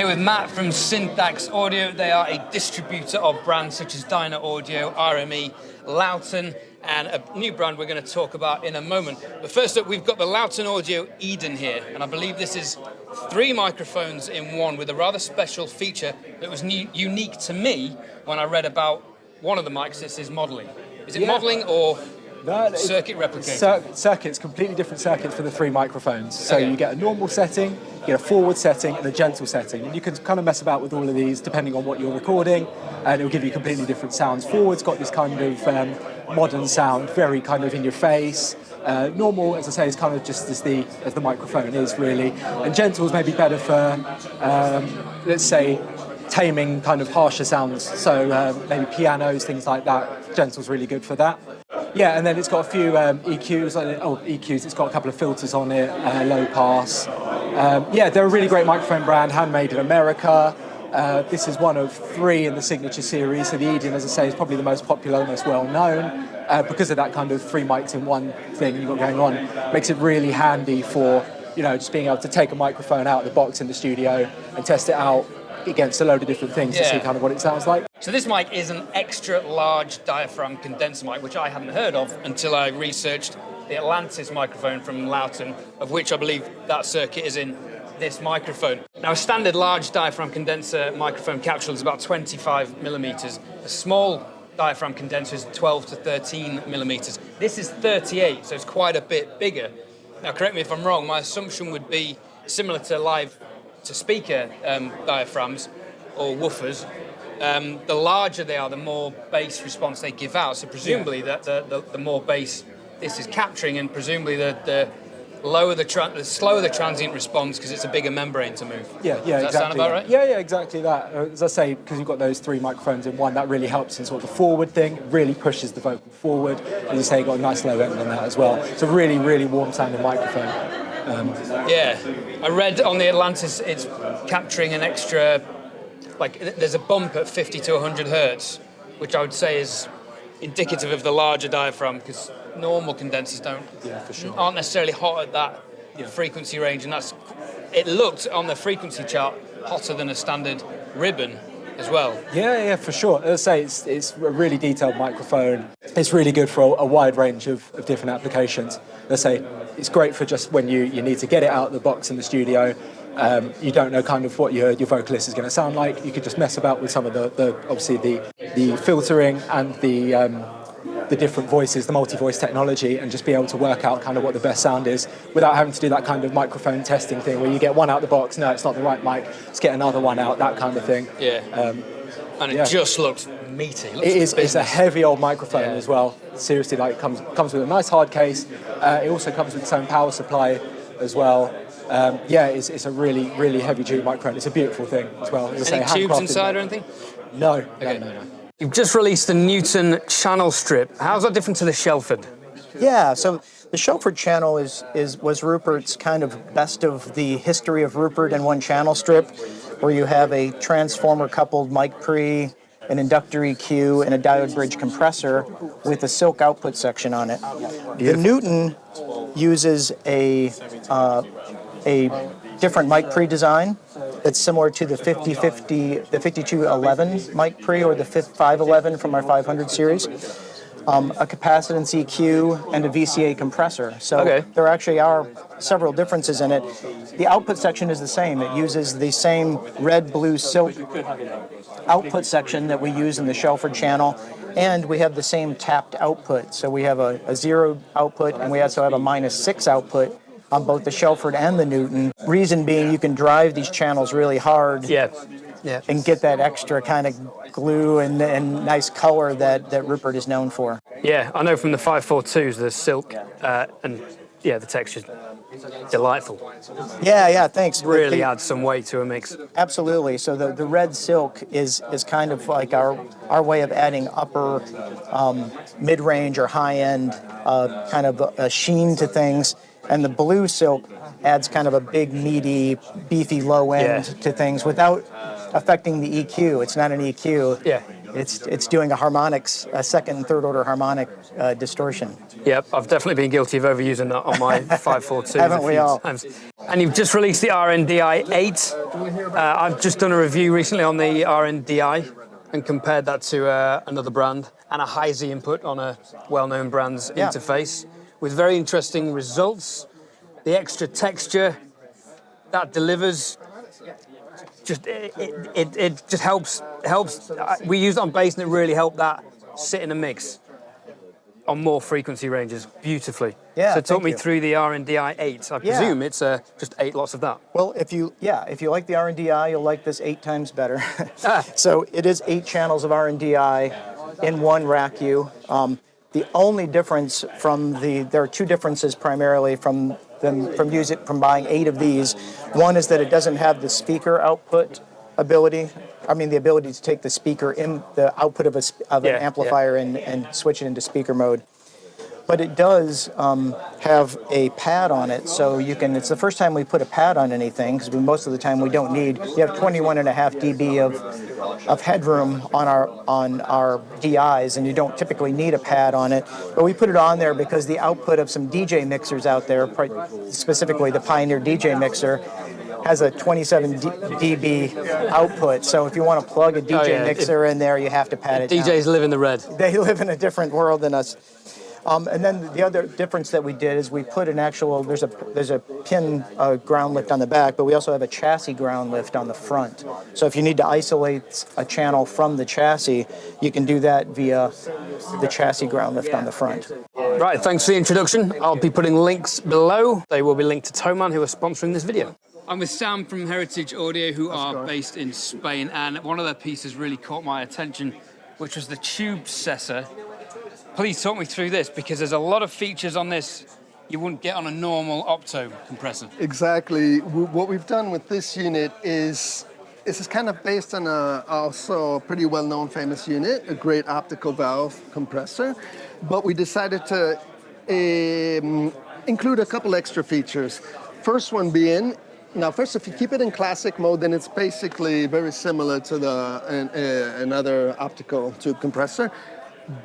here with Matt from Syntax Audio. They are a distributor of brands such as Dyna Audio, RME, LAUTEN, and a new brand we're going to talk about in a moment. But first up, we've got the LAUTEN Audio Eden here, and I believe this is 3 microphones in one with a rather special feature that was unique to me when I read about one of the mics. This is modeling. Is it modeling or circuit replicating? Circuits, completely different circuits for the 3 microphones. So you get a normal setting, you get a forward setting and a gentle setting. And you can kind of mess about with all of these depending on what you're recording, and it'll give you completely different sounds. Forward's got this kind of modern sound, very kind of in your face. Normal, as I say, is kind of just as the microphone is really. And gentle's maybe better for, let's say, taming kind of harsher sounds. So maybe pianos, things like that. Gentle's really good for that. Yeah, and then it's got a few EQs on it. Oh, EQs, it's got a couple of filters on it, low pass. Yeah, they're a really great microphone brand, handmade in America. This is one of 3 in the signature series. So the Eden, as I say, is probably the most popular, the most well-known. Because of that kind of 3 mics in one thing you've got going on, makes it really handy for, you know, just being able to take a microphone out of the box in the studio and test it out against a load of different things to see kind of what it sounds like. So this mic is an extra large diaphragm condenser mic, which I hadn't heard of until I researched the Atlantis microphone from LAUTEN, of which I believe that circuit is in this microphone. Now, a standard large diaphragm condenser microphone capsule is about 25 millimeters. A small diaphragm condenser is 12 to 13 millimeters. This is 38, so it's quite a bit bigger. Now, correct me if I'm wrong, my assumption would be similar to speaker diaphragms or woofers. The larger they are, the more bass response they give out. So presumably that the more bass this is capturing, and presumably the slower the transient response because it's a bigger membrane to move. Yeah, Does that sound about right? Yeah, exactly that. As I say, because you've got those 3 microphones in one, that really helps in sort of the forward thing. It really pushes the vocal forward. As you say, you've got a nice low end on that as well. It's a really, really warm sounding microphone. Yeah, I read on the Atlantis it's capturing an extra, like there's a bump at 50 to 100 hertz, which I would say is indicative of the larger diaphragm, because normal condensers aren't necessarily hot at that frequency range, and it looked on the frequency chart hotter than a standard ribbon as well. Yeah, for sure. As I say, it's a really detailed microphone. It's really good for a wide range of different applications. As I say, it's great for just when you need to get it out of the box in the studio. You don't know kind of what your vocalist is going to sound like. You could just mess about with some of the filtering and the different voices, the multi-voice technology, and just be able to work out kind of what the best sound is without having to do that kind of microphone testing thing where you get one out the box, no, it's not the right mic, let's get another one out, that kind of thing. Yeah. And it just looks meaty. It's a heavy old microphone as well. Seriously, like it comes with a nice hard case. It also comes with its own power supply as well. It's a really, really heavy duty microphone. It's a beautiful thing as well. Any tubes inside or anything? No. You've just released the Newton channel strip. How's that different to the Shelford? Yeah, so the Shelford channel was Rupert's kind of best of the history of Rupert in one channel strip, where you have a transformer-coupled mic pre, an inductor EQ, and a diode bridge compressor with a silk output section on it. The Newton uses a different mic pre design that's similar to the 5050, the 5211 mic pre, or the 511 from our 500 series. A capacitance EQ and a VCA compressor. So there actually are several differences in it. The output section is the same. It uses the same red, blue, silk output section that we use in the Shelford channel, and we have the same tapped output. So we have a 0 output, and we also have a -6 output on both the Shelford and the Newton. Reason being, you can drive these channels really hard and get that extra kind of glue and nice color that Rupert is known for. Yeah, I know from the 542s, the silk and the texture's delightful. Yeah, thanks. Really adds some weight to a mix. Absolutely. So the red silk is kind of like our way of adding upper, mid-range or high-end kind of a sheen to things. And the blue silk adds kind of a big, meaty, beefy low end to things without affecting the EQ. It's not an EQ. Yeah. It's doing a harmonics, a second and third order harmonic distortion. Yep, I've definitely been guilty of overusing that on my 542. Haven't we all? And And you've just released the RNDI 8. I've just done a review recently on the RNDI and compared that to another brand and a high-Z input on a well-known brand's interface with very interesting results. The extra texture that delivers, it just helps. We used it on bass and it really helped that sit in a mix on more frequency ranges beautifully. Yeah, so talk me through the RNDI 8. I presume it's just 8 lots of that. Well, if you like the RNDI, you'll like this 8 times better. So it is 8 channels of RNDI in one rack U. The only difference there are 2 differences primarily from buying 8 of these. One is that it doesn't have the speaker output ability. I mean, the ability to take the speaker in the output of an amplifier and switch it into speaker mode. But it does have a pad on it, so you can. It's the first time we put a pad on anything, because most of the time we don't need. You have 21.5 dB of headroom on our DIs, and you don't typically need a pad on it. But we put it on there because the output of some DJ mixers out there, specifically the Pioneer DJ mixer, has a 27 dB output. So if you want to plug a DJ mixer in there, you have to pad it down. DJs live in the red. They live in a different world than us. And then the other difference that we did is we put an actual, there's a pin ground lift on the back, but we also have a chassis ground lift on the front. So if you need to isolate a channel from the chassis, you can do that via the chassis ground lift on the front. Right, thanks for the introduction. I'll be putting links below. They will be linked to THOMANN, who are sponsoring this video. I'm with Sam from Heritage Audio, who are based in Spain, and one of their pieces really caught my attention, which was the TUBESESSOR. Please talk me through this, because there's a lot of features on this you wouldn't get on a normal opto compressor. Exactly. What we've done with this unit is kind of based on also a pretty well-known famous unit, a great optical valve compressor, but we decided to include a couple extra features. First one being, now first, if you keep it in classic mode, then it's basically very similar to another optical tube compressor.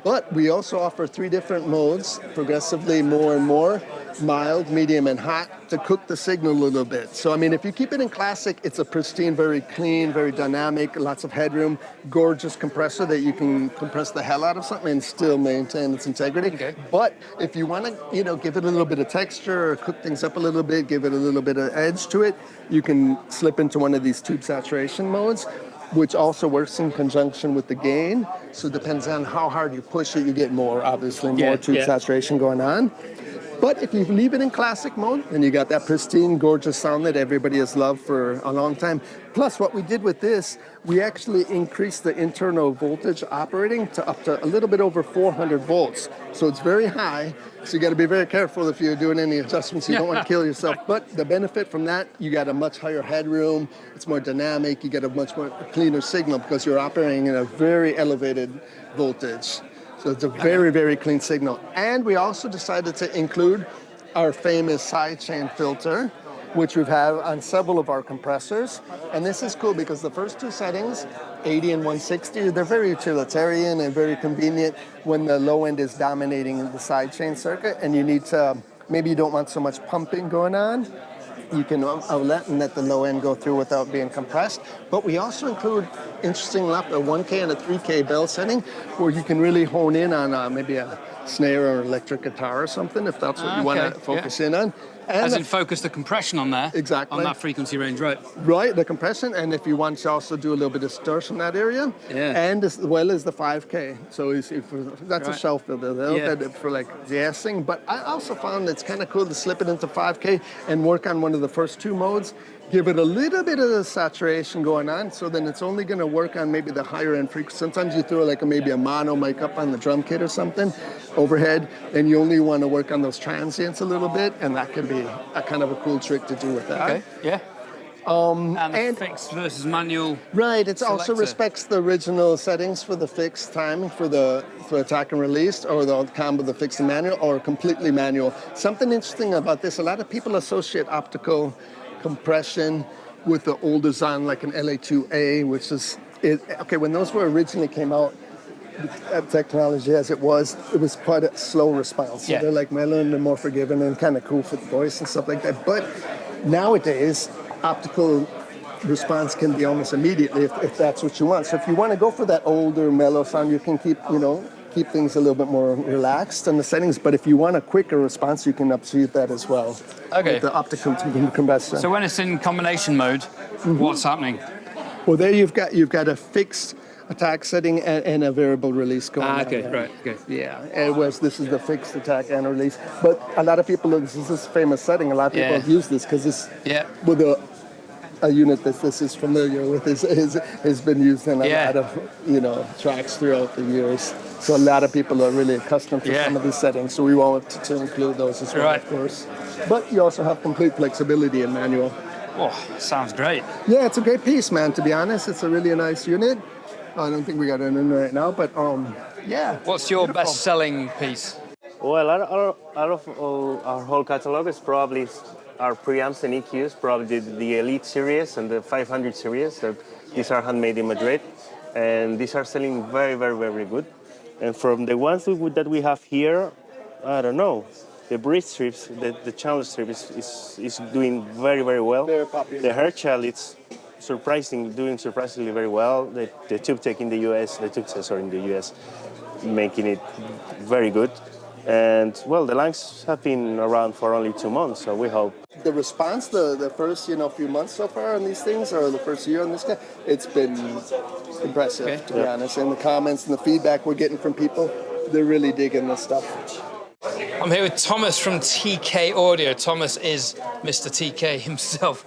But we also offer 3 different modes, progressively more and more, mild, medium, and hot, to cook the signal a little bit. So, I mean, if you keep it in classic, it's a pristine, very clean, very dynamic, lots of headroom, gorgeous compressor that you can compress the hell out of something and still maintain its integrity. Okay. But if you want to, give it a little bit of texture or cook things up a little bit, give it a little bit of edge to it, you can slip into one of these tube saturation modes, which also works in conjunction with the gain. So it depends on how hard you push it, you get more, obviously, more tube saturation going on. But if you leave it in classic mode, then you got that pristine, gorgeous sound that everybody has loved for a long time. Plus, what we did with this, we actually increased the internal voltage operating to up to a little bit over 400 volts. So it's very high. So you got to be very careful if you're doing any adjustments. You don't want to kill yourself. But the benefit from that, you got a much higher headroom. It's more dynamic. You get a much more cleaner signal because you're operating in a very elevated voltage. So it's a very, very clean signal. And we also decided to include our famous sidechain filter, which we've had on several of our compressors. And this is cool because the first 2 settings, 80 and 160, they're very utilitarian and very convenient when the low end is dominating the sidechain circuit and you need to, maybe you don't want so much pumping going on. You can outlet and let the low end go through without being compressed. But we also include, interesting enough, a 1K and a 3K bell setting where you can really hone in on maybe a snare or electric guitar or something, if that's what you want to focus in on. And as in focus the compression on there. Exactly. On that frequency range, right? Right, the compression, and if you want to also do a little bit of distortion in that area, and as well as the 5K. So if that's a shelf filter, for like jazzing. But I also found it's kind of cool to slip it into 5K and work on one of the first 2 modes, give it a little bit of the saturation going on, so then it's only going to work on maybe the higher end frequency. Sometimes you throw like maybe a mono mic up on the drum kit or something overhead, and you only want to work on those transients a little bit, and that can be a kind of a cool trick to do with that. Okay, yeah. And fixed versus manual. Right, it also respects the original settings for the fixed timing for attack and release, or the combo, the fixed and manual, or completely manual. Something interesting about this, a lot of people associate optical compression with the old design like an LA2A, which is, when those were originally came out, technology as it was quite a slow response. So they're like mellow and they're more forgiving and kind of cool for the voice and stuff like that. But nowadays, optical response can be almost immediately if that's what you want. So if you want to go for that older mellow sound, you can keep things a little bit more relaxed in the settings. But if you want a quicker response, you can achieve that as well. Okay. With the optical compressor. So when it's in combination mode, what's happening? Well, there you've got a fixed attack setting and a variable release going on. Okay, there. right, okay. Yeah, and whereas this is the fixed attack and release. But a lot of people, this is this famous setting. A lot of people have used this because this with a unit that this is familiar with has been used in a lot of tracks throughout the years. So a lot of people are really accustomed to some of these settings. So we want to include those as well, of course. But you also have complete flexibility in manual. Oh, sounds great. Yeah, it's a great piece, man. To be honest, it's a really nice unit. I don't think we got it in right now, but yeah. What's your best-selling piece? Well, out of our whole catalog is probably our preamps and EQs, probably the Elite series and the 500 series. These are handmade in Madrid, and these are selling very, very, very good. And from the ones that we have here, I don't know, the bridge strips, the channel strip is doing very, very well. Very popular. The Herschel, it's doing surprisingly very well. The TubeTech in the US, the TUBESESSOR in the US, making it very good. And well, the lines have been around for only 2 months, so we hope. The response, the first few months so far on these things, or the first year on this guy, it's been impressive, to be honest. And the comments and the feedback we're getting from people, they're really digging this stuff. I'm here with Thomas from TK Audio. Thomas is Mr. TK himself.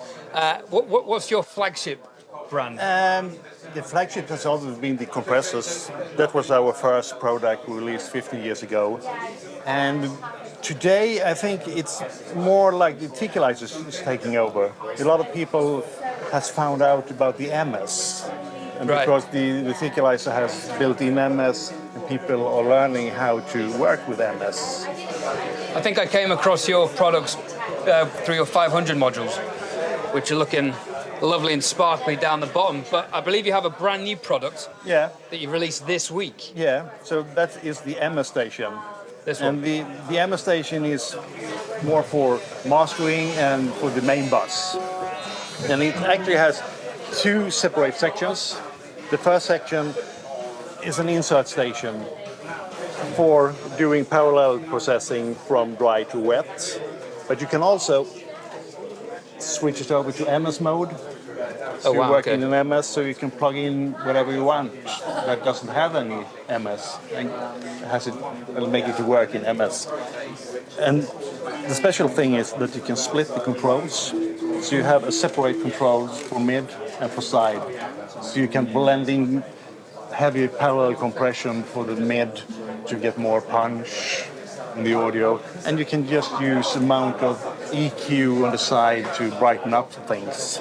What's your flagship brand? The flagship has always been the compressors. That was our first product released 15 years ago. And today, I think it's more like the Tileyard is taking over. A lot of people has found out about the MS. And because the Tileyard has built-in MS, and people are learning how to work with MS. I think I came across your products through your 500 modules, which are looking lovely and sparkly down the bottom. But I believe you have a brand new product that you released this week. Yeah, so that is the MS Station. This one. And the MS Station is more for mastering and for the main bus. And it actually has 2 separate sections. The first section is an insert station for doing parallel processing from dry to wet. But you can also switch it over to MS mode. So you work in an MS, so you can plug in whatever you want that doesn't have any MS, and it'll make it to work in MS. And the special thing is that you can split the controls, so you have a separate controls for mid and for side. So you can blend in heavy parallel compression for the mid to get more punch in the audio, and you can just use amount of EQ on the side to brighten up things.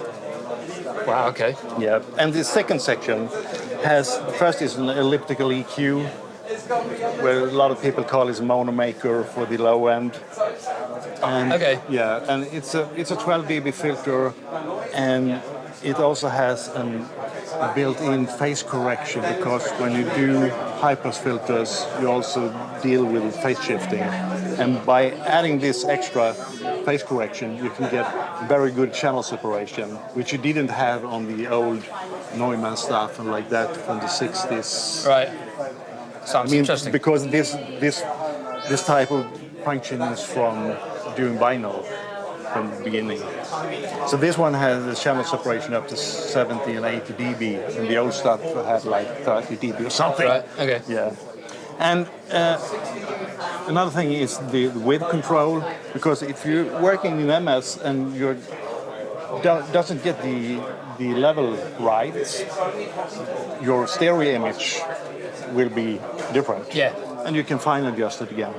Wow, okay. Yeah, and the second section first is an elliptical EQ, where a lot of people call it mono maker for the low end. And, yeah, and it's a 12 dB filter, and it also has a built-in phase correction, because when you do high-pass filters, you also deal with phase shifting. And by adding this extra phase correction, you can get very good channel separation, which you didn't have on the old Neumann stuff and like that from the 60s. Right. Sounds interesting. Because this type of function is from doing vinyl from the beginning. So this one has a channel separation up to 70 and 80 dB, and the old stuff had like 30 dB or something. Right, okay. Yeah. And another thing is the width control, because if you're working in MS and you doesn't get the level right, your stereo image will be different. Yeah. And you can fine adjust it again.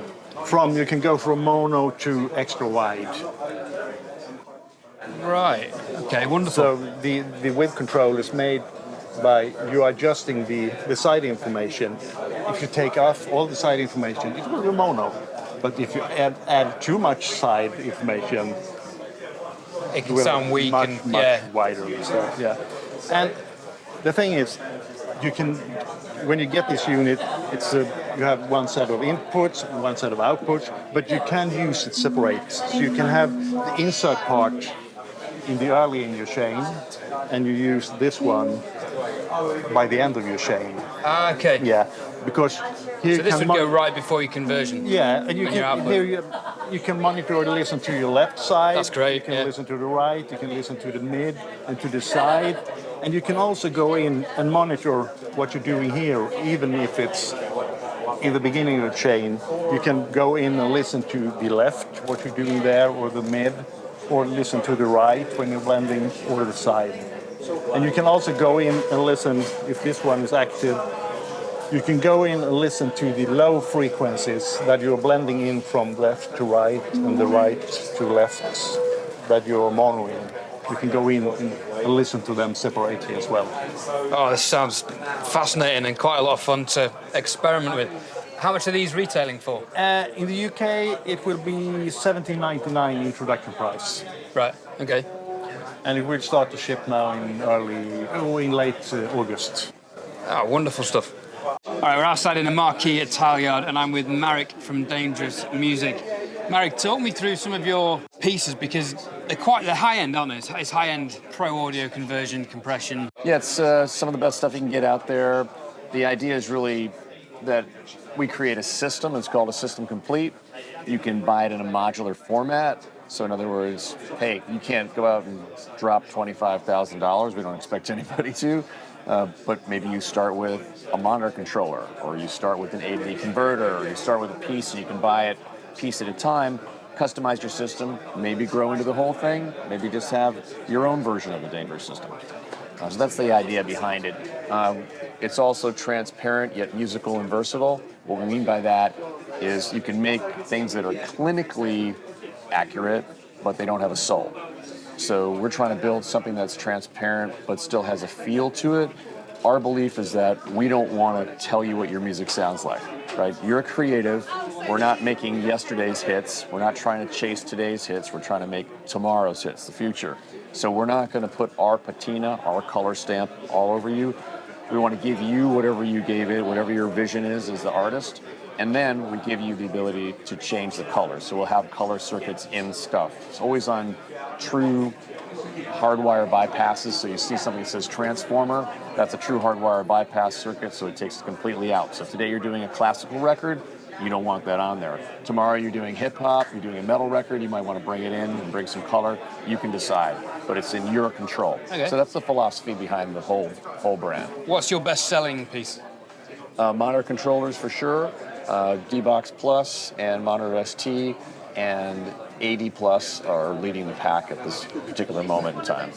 You can go from mono to extra wide. Right. Okay, wonderful. So the width control is made by you adjusting the side information. If you take off all the side information, it will be mono. But if you add too much side information, it can sound weak much and wider. So, yeah. And the thing is, when you get this unit, you have one set of inputs, one set of outputs, but you can use it separate. So you can have the insert part in the early in your chain, and you use this one by the end of your chain. Ah, okay. Yeah, because here So this would go right before your conversion. Yeah, and you and your can output. here you can monitor or listen to your left side. That's great, You can yeah. listen to the right. You can listen to the mid and to the side, and you can also go in and monitor what you're doing here, even if it's in the beginning of the chain. You can go in and listen to the left, what you're doing there, or the mid, or listen to the right when you're blending, or the side. And you can also go in and listen if this one is active. You can go in and listen to the low frequencies that you're blending in from left to right and the right to left that you're monoing. You can go in and listen to them separately as well. Oh, this sounds fascinating and quite a lot of fun to experiment with. How much are these retailing for? In the UK, it will be $17.99 introduction price. Right, okay. And it will start to ship now in late August. Oh, wonderful stuff. All right, we're outside in a marquee at Tileyard, and I'm with Marek from Dangerous Music. Marek, talk me through some of your pieces, because they're high-end, aren't they? It's high-end pro audio conversion, compression. Yeah, it's some of the best stuff you can get out there. The idea is really that we create a system. It's called a system complete. You can buy it in a modular format. So in other words, hey, you can't go out and drop $25,000. We don't expect anybody to. But maybe you start with a monitor controller, or you start with an A/D converter, or you start with a piece and you can buy it piece at a time, customize your system, maybe grow into the whole thing, maybe just have your own version of the Dangerous system. So that's the idea behind it. It's also transparent yet musical and versatile. What we mean by that is you can make things that are clinically accurate, but they don't have a soul. So we're trying to build something that's transparent but still has a feel to it. Our belief is that we don't want to tell you what your music sounds like, right? You're a creative. We're not making yesterday's hits. We're not trying to chase today's hits. We're trying to make tomorrow's hits, the future. So we're not going to put our patina, our color stamp all over you. We want to give you whatever you gave it, whatever your vision is as the artist. And then we give you the ability to change the colors. So we'll have color circuits in stuff. It's always on true hardwire bypasses. So you see something that says transformer, that's a true hardwire bypass circuit, so it takes it completely out. So if today you're doing a classical record, you don't want that on there. Tomorrow you're doing hip hop, you're doing a metal record, you might want to bring it in and bring some color. You can decide, but it's in your control. Okay. So that's the philosophy behind the whole brand. What's your best-selling piece? Monitor controllers for sure, D-Box Plus and Monitor ST and AD Plus are leading the pack at this particular moment in time.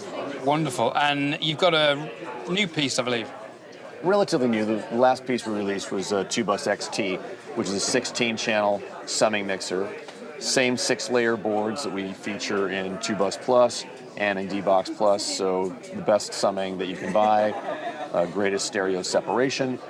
Wonderful. And you've got a new piece, I believe. Relatively new. The last piece we released was TUBESESSOR XT, which is a 16-channel summing mixer. Same 6-layer boards that we feature in TUBESSOR Plus and in D-Box Plus, so the best summing that you can buy, greatest stereo separation,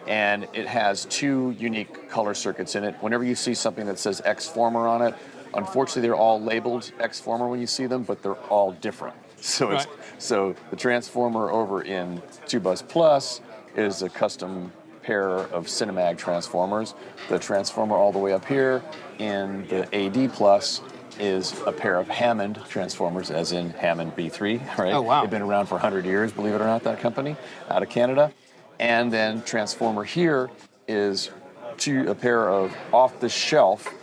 and it has 2 unique color circuits in it. Whenever you see something that says X-Former on it, unfortunately they're all labeled X-Former when you see them, but they're all different. So Right. So the transformer over in TUBESSOR Plus is a custom pair of Cinemag transformers. The transformer all the way up here in the AD Plus is a pair of Hammond transformers, as in Hammond B3, right? Oh, wow. They've been around for 100 years, believe it or not, that company, out of Canada. And then transformer here is a pair of off-the-shelf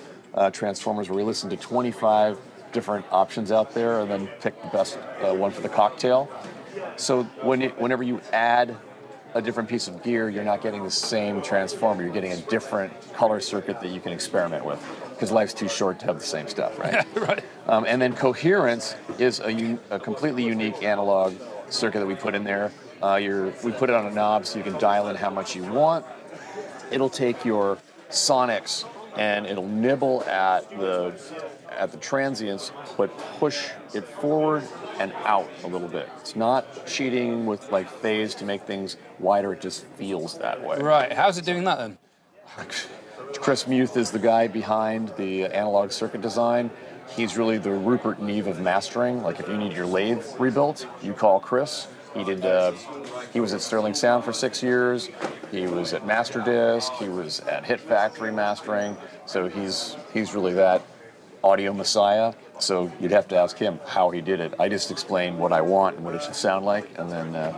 transformers where we listen to 25 different options out there and then pick the best one for the cocktail. So whenever you add a different piece of gear, you're not getting the same transformer. You're getting a different color circuit that you can experiment with, because life's too short to have the same stuff, right? Right. And then coherence is a completely unique analog circuit that we put in there. We put it on a knob so you can dial in how much you want. It'll take your sonics and it'll nibble at the transients, but push it forward and out a little bit. It's not cheating with like phase to make things wider, it just feels that way. Right. How's it doing that then? Chris Muth is the guy behind the analog circuit design. He's really the Rupert Neve of mastering. Like if you need your lathe rebuilt, you call Chris. He was at Sterling Sound for 6 years. He was at Masterdisc. He was at Hit Factory mastering. So he's really that audio messiah. So you'd have to ask him how he did it. I just explain what I want and what it should sound like, and then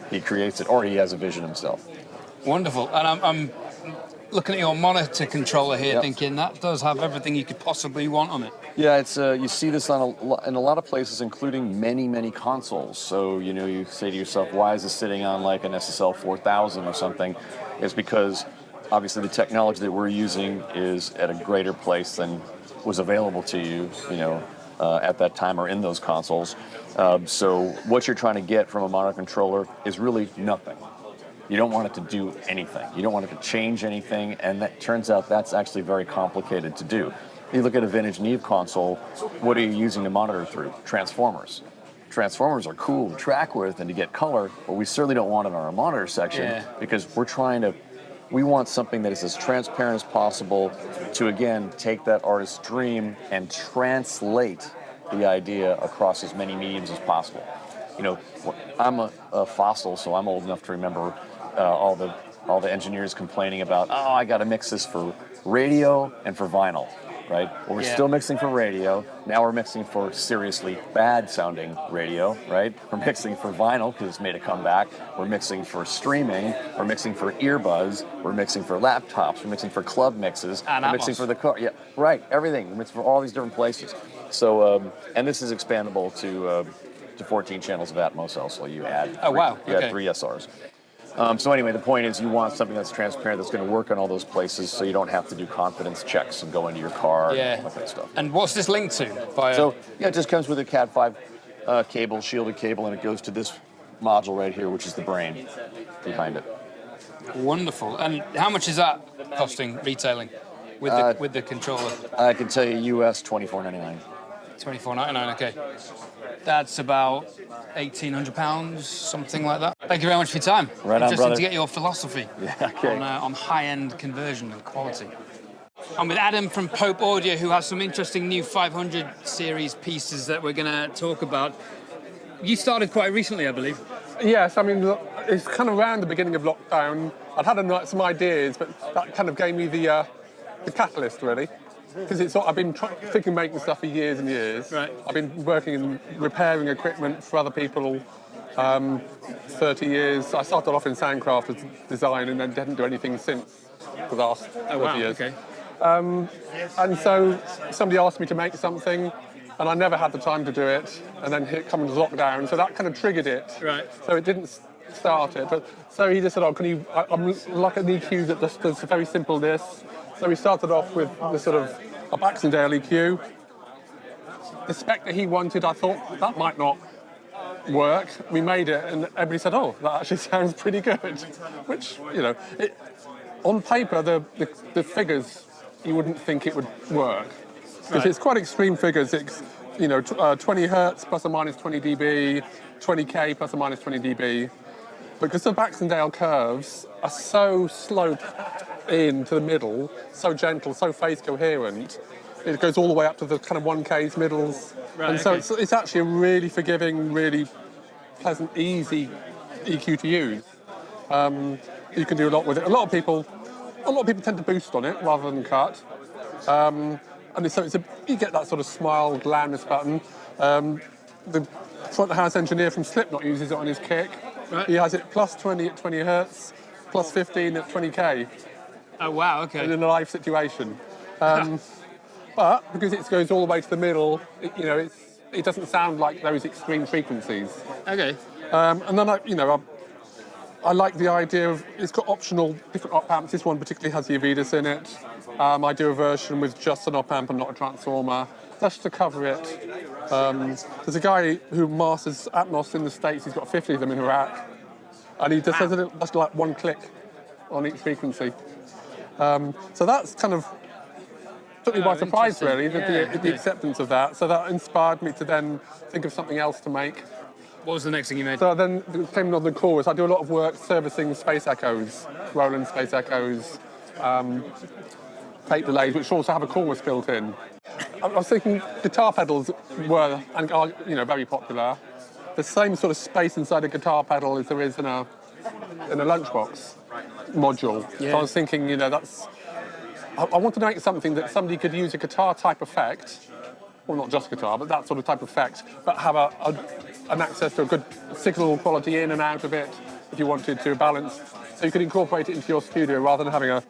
he creates it, or he has a vision himself. Wonderful. And I'm looking at your monitor controller here, Yep. thinking that does have everything you could possibly want on it. Yeah, it's you see this on in a lot of places, including many consoles. So you say to yourself, why is this sitting on like an SSL 4000 or something? It's because obviously the technology that we're using is at a greater place than was available to you, at that time or in those consoles. So what you're trying to get from a monitor controller is really nothing. You don't want it to do anything. You don't want it to change anything, and that turns out that's actually very complicated to do. You look at a vintage Neve console, what are you using to monitor through? Transformers. Transformers are cool to track with and to get color, but we certainly don't want it on our monitor section because we want something that is as transparent as possible to, again, take that artist's dream and translate the idea across as many mediums as possible. I'm a fossil, so I'm old enough to remember all the engineers complaining about, I got to mix this for radio and for vinyl, right? Well, we're still mixing for radio. Now we're mixing for seriously bad-sounding radio, right? We're mixing for vinyl because it's made a comeback. We're mixing for streaming. We're mixing for earbuds. We're mixing for laptops. We're mixing for club mixes. And we're mixing for the car. Yeah, right. Everything. We're mixing for all these different places. So, and this is expandable to 14 channels of Atmos. Also, you add. You add 3 SRs. So anyway, the point is you want something that's transparent, that's going to work on all those places, so you don't have to do confidence checks and go into your car and that kind of stuff. And what's this linked to? So it just comes with a Cat5 cable, shielded cable, and it goes to this module right here, which is the brain behind it. Wonderful. And how much is that costing retailing with the controller? I can tell you US $24.99. $24.99, okay. That's about £1,800, something like that. Thank you very much for your time. Right on, Interesting brother. to get your philosophy on high-end conversion and quality. I'm with Adam from Pope Audio, who has some interesting new 500 series pieces that we're going to talk about. You started quite recently, I believe. Yes, I mean, it's kind of around the beginning of lockdown. I'd had some ideas, but that kind of gave me the catalyst, really. Because I've been thinking of making stuff for years and years. Right. I've been working in repairing equipment for other people 30 years. I started off in Soundcraft as design and then didn't do anything since the last 30 years. Okay. And so somebody asked me to make something, and I never had the time to do it. And then here comes lockdown, so that kind of triggered it. Right. So it didn't start it, but so he just said, I'm like an EQ that just does very simple this. So we started off with the sort of a Baxendale EQ. The spec that he wanted, I thought that might not work. We made it, and everybody said, that actually sounds pretty good. Which, on paper, the figures, you wouldn't think it would work. Because it's quite extreme figures. It's, 20 hertz plus or minus 20 dB, 20K plus or minus 20 dB. Because the Baxendale curves are so sloped into the middle, so gentle, so phase coherent, it goes all the way up to the kind of 1Ks, middles. Right, and so it's actually a really forgiving, really pleasant, easy EQ to use. You can do a lot with it. A lot of people tend to boost on it rather than cut. And so you get that sort of smile, glamorous button. The front of house engineer from Slipknot uses it on his kick. Right. He has it plus 20 at 20 hertz, plus 15 at 20K. Oh, wow, okay. In a live situation. But because it goes all the way to the middle, it doesn't sound like those extreme frequencies. Okay. And then I like the idea of it's got optional different op amps. This one particularly has the Avidas in it. I do a version with just an op amp and not a transformer. That's to cover it. There's a guy who masters Atmos in the States. He's got 50 of them in a rack, and he just does just like one click on each frequency. So that's kind of took me by surprise, really, the acceptance of that. So that inspired me to then think of something else to make. What was the next thing you made? So then came on the chorus. I do a lot of work servicing Space Echoes, Roland Space Echoes, tape delays, which also have a chorus built in. I was thinking guitar pedals were and are very popular. The same sort of space inside a guitar pedal as there is in a lunchbox module. Yeah. So I was thinking, I wanted to make something that somebody could use a guitar-type effect, well, not just guitar, but that sort of type of effect, but have an access to a good signal quality in and out of it if you wanted to balance. So you could incorporate it into your studio rather than having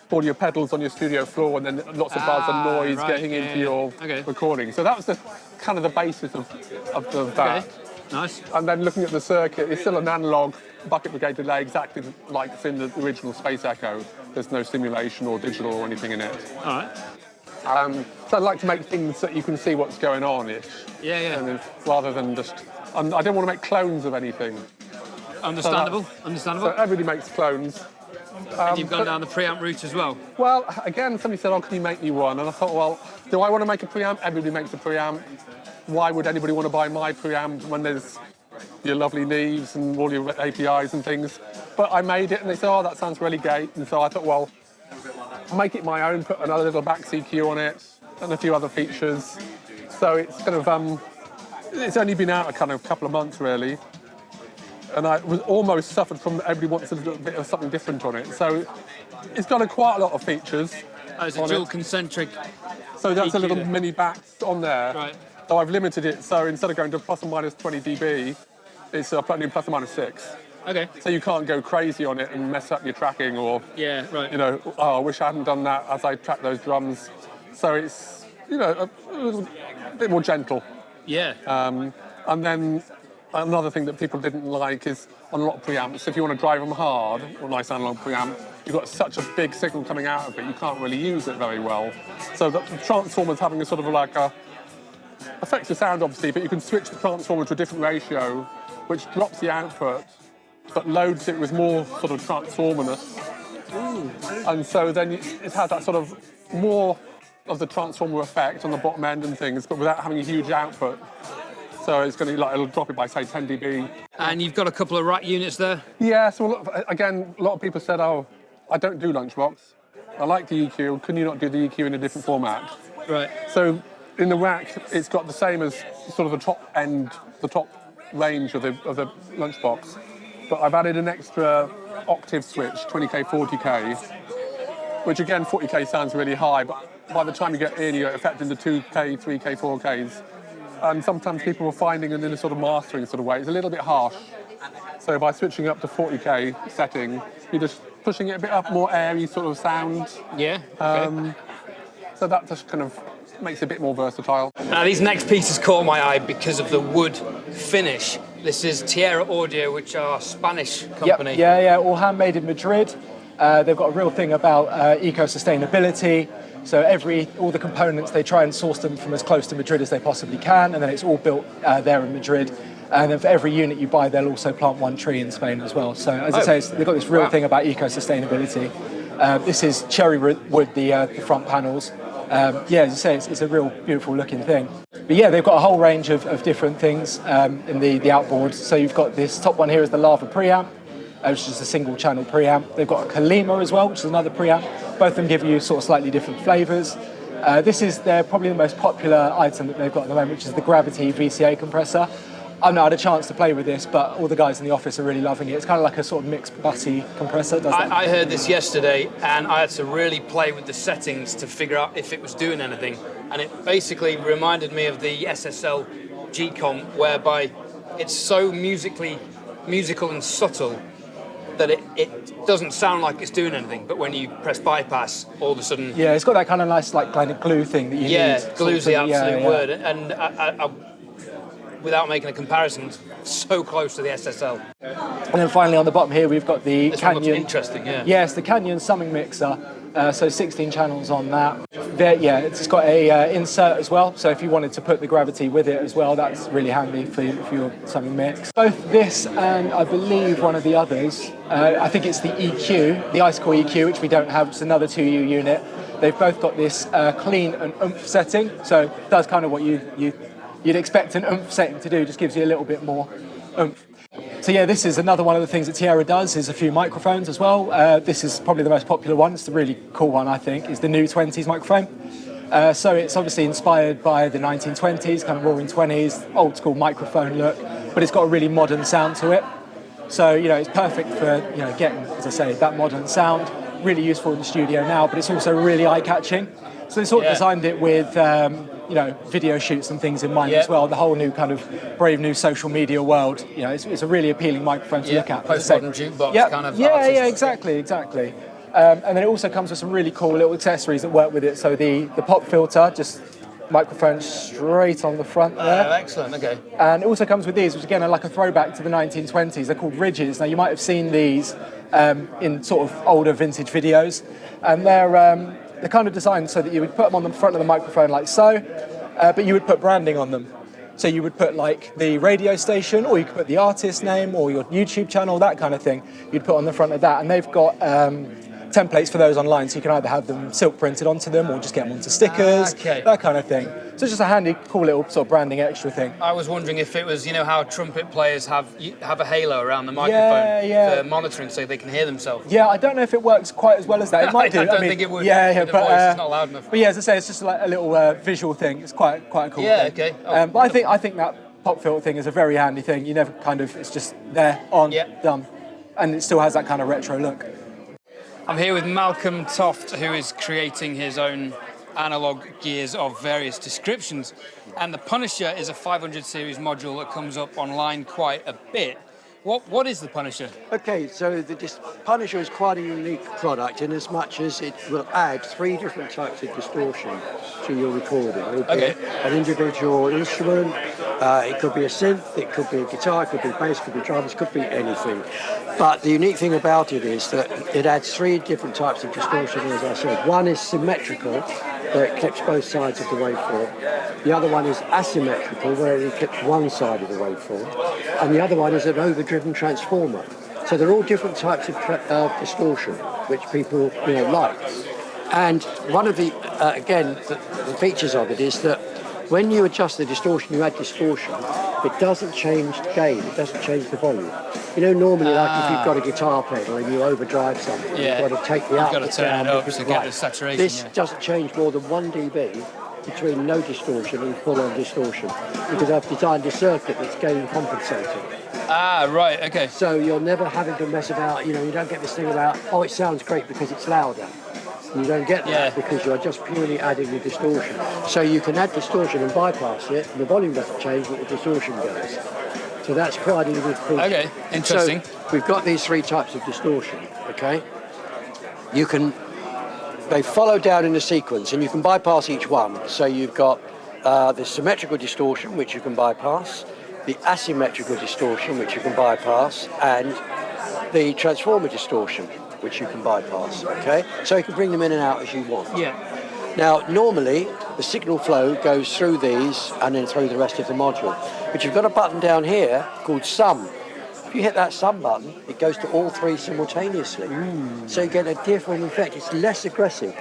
all your pedals on your studio floor and then lots of buzz and noise getting into your recording. So that was the kind of the basis of that. Okay. Nice. And then looking at the circuit, it's still an analog bucket brigade delay, exactly like it's in the original Space Echo. There's no simulation or digital or anything in it. All right. So I'd like to make things that you can see what's going on-ish. Yeah, yeah. And rather than just... I don't want to make clones of anything. Understandable, So understandable. everybody makes clones. And you've gone down the preamp route as well. Well, again, somebody said, oh, can you make me one? And I thought, well, do I want to make a preamp? Everybody makes a preamp. Why would anybody want to buy my preamp when there's your lovely leaves and all your APIs and things? But I made it and they said, oh, that sounds really great. And so I thought, well, make it my own, put another little back EQ on it and a few other features. So it's kind of, it's only been out a kind of couple of months really. And I was almost suffered from everybody wants a little bit of something different on it. So it's got quite a lot of features. Oh, it's a dual concentric. So that's a EQ little there. mini back on there. Right. So I've limited it. So instead of going to plus or minus 20 dB, it's only plus or minus 6. Okay. So you can't go crazy on it and mess up your tracking or, Yeah, right. you know, oh, I wish I hadn't done that as I track those drums. So it's, you know, a bit more gentle. Yeah. And then another thing that people didn't like is on a lot of preamps, if you want to drive them hard, or a nice analog preamp, you've got such a big signal coming out of it, you can't really use it very well. So the transformer's having a sort of like affects the sound obviously, but you can switch the transformer to a different ratio, which drops the output, but loads it with more sort of transformerness. And so then it has that sort of more of the transformer effect on the bottom end and things, but without having a huge output. So it's going to it'll drop it by say 10 dB. And you've got a couple of rack units there. Yeah. So again, a lot of people said, "Oh, I don't do Lunchbox. I like the EQ. Can you not do the EQ in a different format?" Right. So in the rack, it's got the same as sort of the top end, the top range of the Lunchbox. But I've added an extra octave switch, 20K, 40K, which again, 40K sounds really high, but by the time you get in, you're affecting the 2K, 3K, 4Ks. And sometimes people were finding it in a sort of mastering sort of way. It's a little bit harsh. So by switching up to 40K setting, you're just pushing it a bit up, more airy sort of sound. Yeah. Okay. So that just kind of makes it a bit more versatile. Now these next pieces caught my eye because of the wood finish. This is TIERRA Audio, which are a Spanish company. Yep. Yeah, all handmade in Madrid. They've got a real thing about eco-sustainability. So all the components, they try and source them from as close to Madrid as they possibly can, and then it's all built there in Madrid. And then for every unit you buy, they'll also plant one tree in Spain as well. So as I say, they've got this real thing about eco-sustainability. This is cherry wood, the front panels. As I say, it's a real beautiful looking thing. But yeah, they've got a whole range of different things in the outboard. So you've got this top one here is the Lava preamp, which is a single channel preamp. They've got a Kalima as well, which is another preamp. Both of them give you sort of slightly different flavours. This is probably the most popular item that they've got at the moment, which is the Gravity VCA compressor. I've not had a chance to play with this, but all the guys in the office are really loving it. It's kind of like a sort of mixed bussy compressor. I heard this yesterday, and I had to really play with the settings to figure out if it was doing anything. And it basically reminded me of the SSL G-Com, whereby it's so musical and subtle that it doesn't sound like it's doing anything, but when you press bypass, all of a sudden... Yeah, it's got that kind of nice like kind of glue thing that you need. Yeah, glue's the absolute word. And I, without making a comparison, so close to the SSL. And then finally on the bottom here, we've got the This Canyon. one looks interesting, yeah. Yes, the Canyon summing mixer. So 16 channels on that. It's got a insert as well. So if you wanted to put the Gravity with it as well, that's really handy for your summing mix. Both this and I believe one of the others, I think it's the EQ, the Ice Core EQ, which we don't have. It's another 2U unit. They've both got this clean and oomph setting. So it does kind of what you'd expect an oomph setting to do. Just gives you a little bit more oomph. So yeah, this is another one of the things that TIERRA does, is a few microphones as well. This is probably the most popular one. It's the really cool one, I think, is the new 20s microphone. So it's obviously inspired by the 1920s, kind of roaring 20s, old school microphone look, but it's got a really modern sound to it. So, it's perfect for, getting, as I say, that modern sound, really useful in the studio now, but it's also really eye-catching. So they sort of designed it with, you know, video shoots and things in mind as well. The whole new kind of brave new social media world. You know, it's a really appealing microphone to look at. Post-modern jukebox kind of. Yeah, exactly. And then it also comes with some really cool little accessories that work with it. So the pop filter, just microphone straight on the front there. Oh, excellent, okay. And it also comes with these, which again are like a throwback to the 1920s. They're called ridges. Now you might have seen these in sort of older vintage videos, and they're kind of designed so that you would put them on the front of the microphone like so, but you would put branding on them. So you would put like the radio station, or you could put the artist name or your YouTube channel, that kind of thing. You'd put on the front of that, and they've got templates for those online, so you can either have them silk printed onto them or just get them onto stickers, that kind of thing. So it's just a handy, cool little sort of branding extra thing. I was wondering if it was, you know, how trumpet players have a halo around the microphone for monitoring so they can hear themselves. Yeah, I don't know if it works quite as well as that. It might do. I don't think it would. Yeah, the voice is not loud enough. But yeah, as I say, it's just like a little visual thing. It's quite a cool thing. Yeah, okay. Oh, but I think that pop filter thing is a very handy thing. You never kind of, it's just there, on, done. And it still has that kind of retro look. I'm here with Malcolm Toft, who is creating his own analog gears of various descriptions. And the Punisher is a 500 series module that comes up online quite a bit. What is the Punisher? Okay, so the Punisher is quite a unique product in as much as it will add 3 different types of distortion to your recording. Okay. An individual instrument, it could be a synth, it could be a guitar, it could be bass, it could be drums, it could be anything. But the unique thing about it is that it adds 3 different types of distortion, as I said. One is symmetrical, where it clips both sides of the waveform. The other one is asymmetrical, where it clips one side of the waveform. And the other one is an overdriven transformer. So they're all different types of distortion, which people like. And one of the, again, the features of it is that when you adjust the distortion, you add distortion, it doesn't change gain, it doesn't change the volume. You know, normally, like if you've got a guitar pedal and you overdrive something, you've got to take the output down. You've got to turn it up to get the saturation. This doesn't change more than 1 dB between no distortion and full-on distortion, because I've designed a circuit that's gain compensating. Right, okay. So you're never having to mess about, you don't get this thing about, oh, it sounds great because it's louder. You don't get that because you're just purely adding the distortion. So you can add distortion and bypass it, and the volume doesn't change, but the distortion goes. So that's quite a good feature. Okay, interesting. So we've got these 3 types of distortion, okay? They follow down in a sequence, and you can bypass each one. So you've got the symmetrical distortion, which you can bypass, the asymmetrical distortion, which you can bypass, and the transformer distortion, which you can bypass, okay? So you can bring them in and out as you want. Yeah. Now, normally, the signal flow goes through these and then through the rest of the module. But you've got a button down here called sum. If you hit that sum button, it goes to all 3 simultaneously. So you get a different effect. It's less aggressive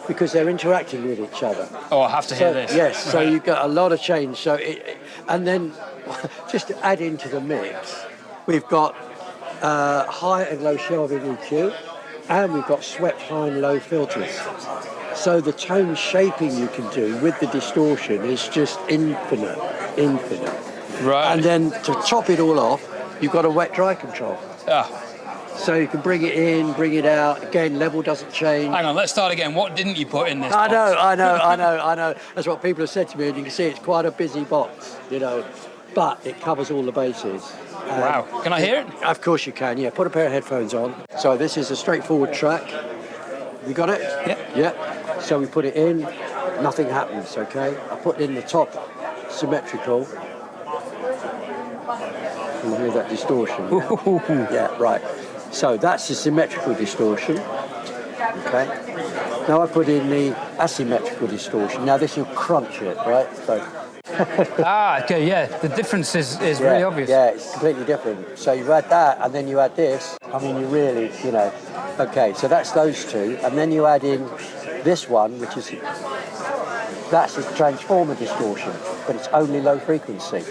because they're interacting with each other. Oh, I have to hear this. Yes, so you've got a lot of change. So and then, just to add into the mix, we've got high and low shelving EQ, and we've got swept high and low filters. So the tone shaping you can do with the distortion is just infinite. Right. And then to top it all off, you've got a wet-dry control. So you can bring it in, bring it out. Again, level doesn't change. Hang on, let's start again. What didn't you put in this I box? know. That's what people have said to me, and you can see it's quite a busy box, but it covers all the bases. Wow. Can I hear it? Of course you can, yeah. Put a pair of headphones on. So this is a straightforward track. You got it? Yeah. So we put it in, nothing happens, okay? I put in the top symmetrical. You hear that distortion? Yeah, right. So that's the symmetrical distortion, okay? Now I put in the asymmetrical distortion. Now this will crunch it, right? So. Okay, yeah. The difference is really obvious. Yeah, it's completely different. So you add that, and then you add this. I mean, you really, Okay, so that's those 2, and then you add in this one, which is that's a transformer distortion, but it's only low frequency.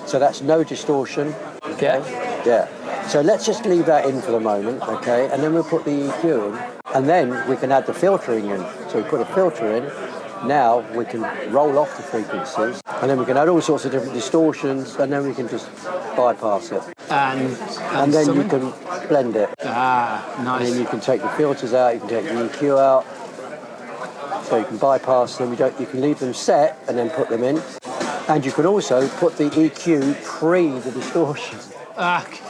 So that's no distortion. Okay? Yeah. So let's just leave that in for the moment, okay? And then we'll put the EQ in, and then we can add the filtering in. So we put a filter in. Now we can roll off the frequencies, and then we can add all sorts of different distortions, and then we can just bypass it. And then you can blend it. Ah, nice. And then you can take the filters out, you can take the EQ out. So you can bypass them, you can leave them set and then put them in. And you can also put the EQ pre the distortion.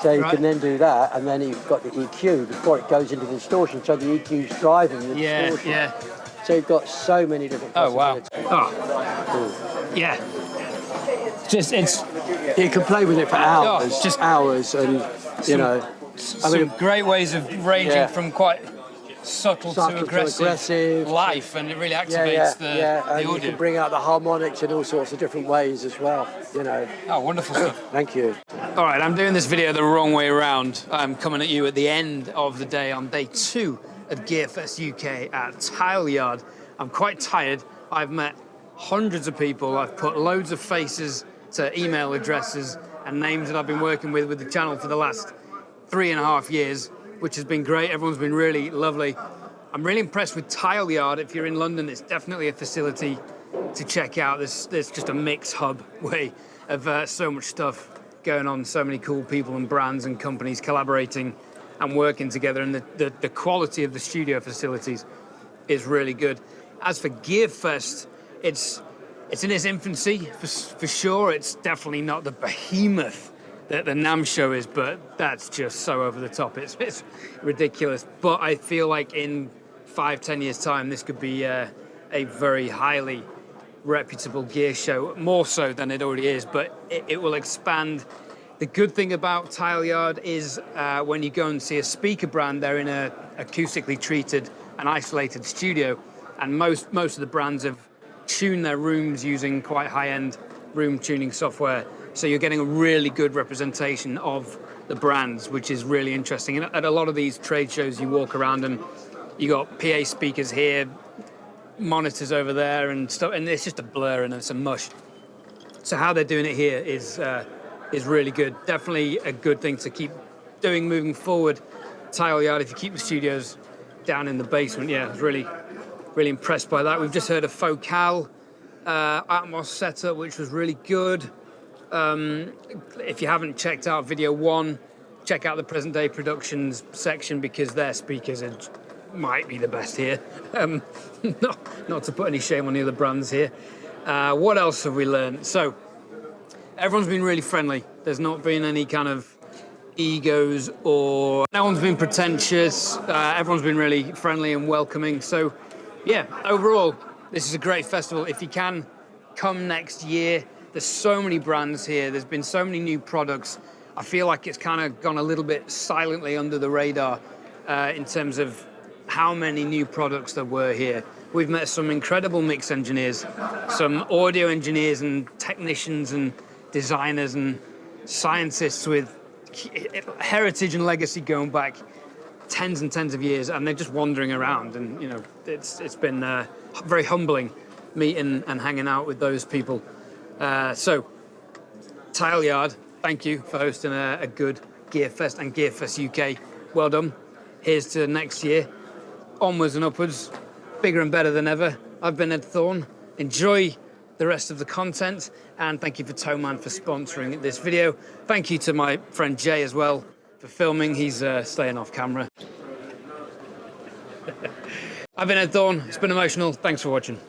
So you can then do that, and then you've got the EQ before it goes into the distortion, so the EQ's driving the distortion. Yeah. So you've got so many different possibilities. Yeah. It's you can play with it for hours, just hours, and you know. Some great ways of ranging from quite subtle to aggressive life, and it really activates the and audio. You can bring out the harmonics in all sorts of different ways as well, you know. Oh, wonderful stuff. Thank you. All right, I'm doing this video the wrong way around. I'm coming at you at the end of the day on day 2 of GearFest UK at Tileyard. I'm quite tired. I've met hundreds of people. I've put loads of faces to email addresses and names that I've been working with the channel for the last 3.5 years, which has been great. Everyone's been really lovely. I'm really impressed with Tileyard. If you're in London, it's definitely a facility to check out. There's just a mix hub way of so much stuff going on, so many cool people and brands and companies collaborating and working together, and the quality of the studio facilities is really good. As for GearFest, it's in its infancy for sure. It's definitely not the behemoth that the Namm Show is, but that's just so over the top. It's ridiculous. But I feel like in 5-10 years' time, this could be a very highly reputable gear show, more so than it already is, but it will expand. The good thing about Tileyard is when you go and see a speaker brand, they're in a acoustically treated and isolated studio, and most of the brands have tuned their rooms using quite high-end room tuning software. So you're getting a really good representation of the brands, which is really interesting. And at a lot of these trade shows, you walk around and you got PA speakers here, monitors over there and stuff, and it's just a blur and it's a mush. So how they're doing it here is really good. Definitely a good thing to keep doing moving forward. Tileyard, if you keep the studios down in the basement, I was really impressed by that. We've just heard a Focal Atmos setup, which was really good. If you haven't checked out video 1, check out the Present Day Productions section, because their speakers might be the best here. Not to put any shame on the other brands here. What else have we learned? So everyone's been really friendly. There's not been any kind of egos, or no one's been pretentious. Everyone's been really friendly and welcoming. So yeah, overall, this is a great festival. If you can, come next year. There's so many brands here. There's been so many new products. I feel like it's kind of gone a little bit silently under the radar in terms of how many new products there were here. We've met some incredible mix engineers, some audio engineers and technicians and designers and scientists with heritage and legacy going back tens and tens of years, and they're just wandering around. And you know, it's been very humbling meeting and hanging out with those people. So, Tileyard, thank you for hosting a good GearFest and GearFest UK. Well done. Here's to next year. Onwards and upwards. Bigger and better than ever. I've been Ed Thorne. Enjoy the rest of the content. And thank you for TOMANN for sponsoring this video. Thank you to my friend Jay as well for filming. He's staying off camera. I've been Ed Thorne. It's been emotional. Thanks for watching.